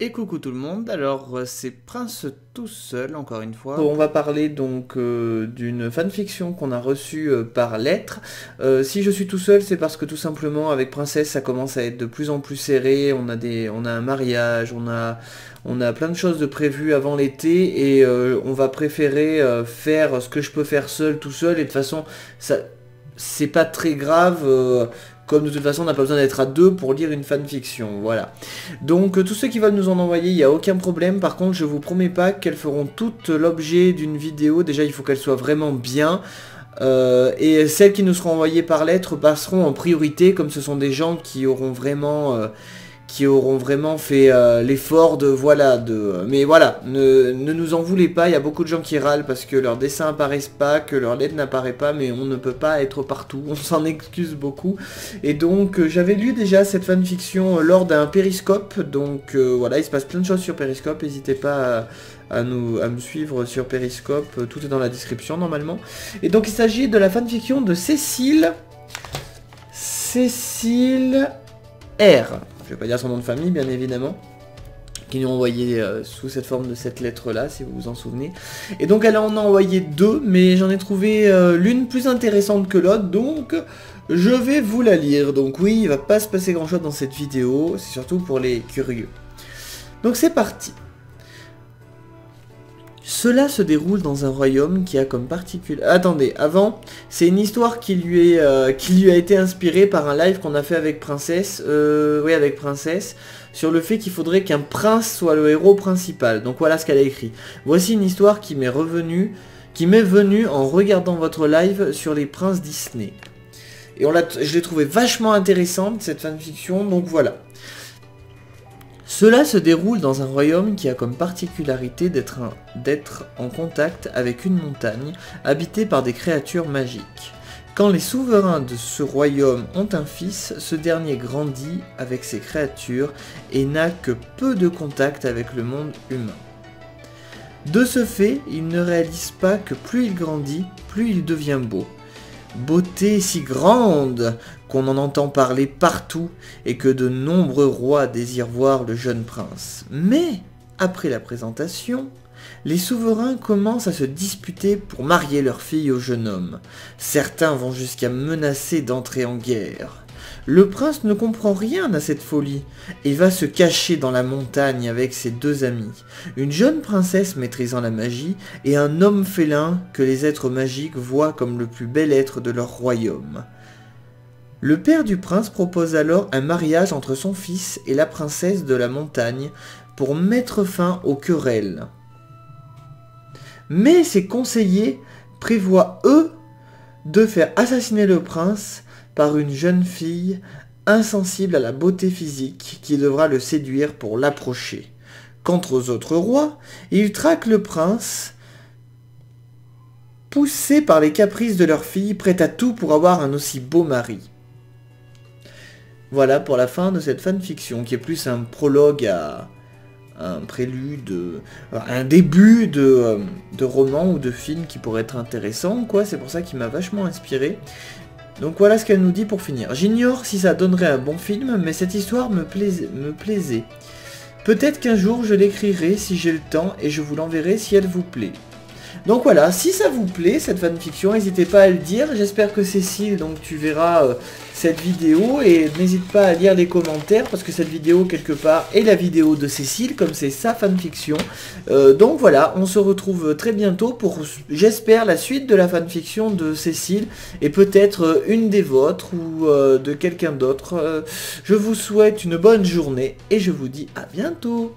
Et coucou tout le monde, alors c'est Prince tout seul encore une fois. On va parler donc d'une fanfiction qu'on a reçue par lettre. Si je suis tout seul, c'est parce que tout simplement avec Princesse ça commence à être de plus en plus serré, on a un mariage, on a plein de choses de prévues avant l'été et on va préférer faire ce que je peux faire seul tout seul et de toute façon ça c'est pas très grave. Comme de toute façon on n'a pas besoin d'être à deux pour lire une fanfiction, voilà. Donc tous ceux qui veulent nous en envoyer, il n'y a aucun problème. Par contre, je vous promets pas qu'elles feront toutes l'objet d'une vidéo. Déjà, il faut qu'elles soient vraiment bien. Et celles qui nous seront envoyées par lettre passeront en priorité, comme ce sont des gens qui auront vraiment fait l'effort de, voilà, mais voilà, ne nous en voulez pas, il y a beaucoup de gens qui râlent parce que leurs dessins apparaissent pas, que leur lettre n'apparaît pas, mais on ne peut pas être partout, on s'en excuse beaucoup. Et donc, j'avais lu déjà cette fanfiction lors d'un périscope, donc voilà, il se passe plein de choses sur périscope, n'hésitez pas à me suivre sur périscope, tout est dans la description normalement. Et donc, il s'agit de la fanfiction de Cécile R. Je vais pas dire son nom de famille, bien évidemment, qui nous a envoyé sous cette forme de cette lettre-là, si vous vous en souvenez. Et donc elle en a envoyé deux, mais j'en ai trouvé l'une plus intéressante que l'autre, donc je vais vous la lire. Donc oui, il va pas se passer grand-chose dans cette vidéo, c'est surtout pour les curieux. Donc c'est parti. Cela se déroule dans un royaume qui a comme particulier... Attendez, avant, c'est une histoire qui lui a été inspirée par un live qu'on a fait avec Princesse, avec Princesse, sur le fait qu'il faudrait qu'un prince soit le héros principal. Donc voilà ce qu'elle a écrit. Voici une histoire qui m'est venue en regardant votre live sur les princes Disney. Et je l'ai trouvé vachement intéressante, cette fanfiction, donc voilà. Cela se déroule dans un royaume qui a comme particularité d'être en contact avec une montagne habitée par des créatures magiques. Quand les souverains de ce royaume ont un fils, ce dernier grandit avec ces créatures et n'a que peu de contact avec le monde humain. De ce fait, il ne réalise pas que plus il grandit, plus il devient beau. Beauté si grande qu'on en entend parler partout et que de nombreux rois désirent voir le jeune prince. Mais, après la présentation, les souverains commencent à se disputer pour marier leur fille au jeune homme. Certains vont jusqu'à menacer d'entrer en guerre. Le prince ne comprend rien à cette folie et va se cacher dans la montagne avec ses deux amis, une jeune princesse maîtrisant la magie et un homme félin que les êtres magiques voient comme le plus bel être de leur royaume. Le père du prince propose alors un mariage entre son fils et la princesse de la montagne pour mettre fin aux querelles. Mais ses conseillers prévoient, eux, de faire assassiner le prince par une jeune fille insensible à la beauté physique qui devra le séduire pour l'approcher. Quant aux autres rois, ils traquent le prince, poussés par les caprices de leur fille, prêts à tout pour avoir un aussi beau mari. Voilà pour la fin de cette fanfiction, qui est plus un prologue à un prélude, un début de roman ou de film qui pourrait être intéressant, quoi. C'est pour ça qu'il m'a vachement inspiré. Donc voilà ce qu'elle nous dit pour finir. J'ignore si ça donnerait un bon film, mais cette histoire me plaisait. Peut-être qu'un jour je l'écrirai si j'ai le temps et je vous l'enverrai si elle vous plaît. Donc voilà, si ça vous plaît cette fanfiction, n'hésitez pas à le dire. J'espère que Cécile, donc tu verras cette vidéo et n'hésite pas à lire les commentaires parce que cette vidéo quelque part est la vidéo de Cécile comme c'est sa fanfiction. Donc voilà, on se retrouve très bientôt pour, j'espère, la suite de la fanfiction de Cécile et peut-être une des vôtres ou de quelqu'un d'autre. Je vous souhaite une bonne journée et je vous dis à bientôt.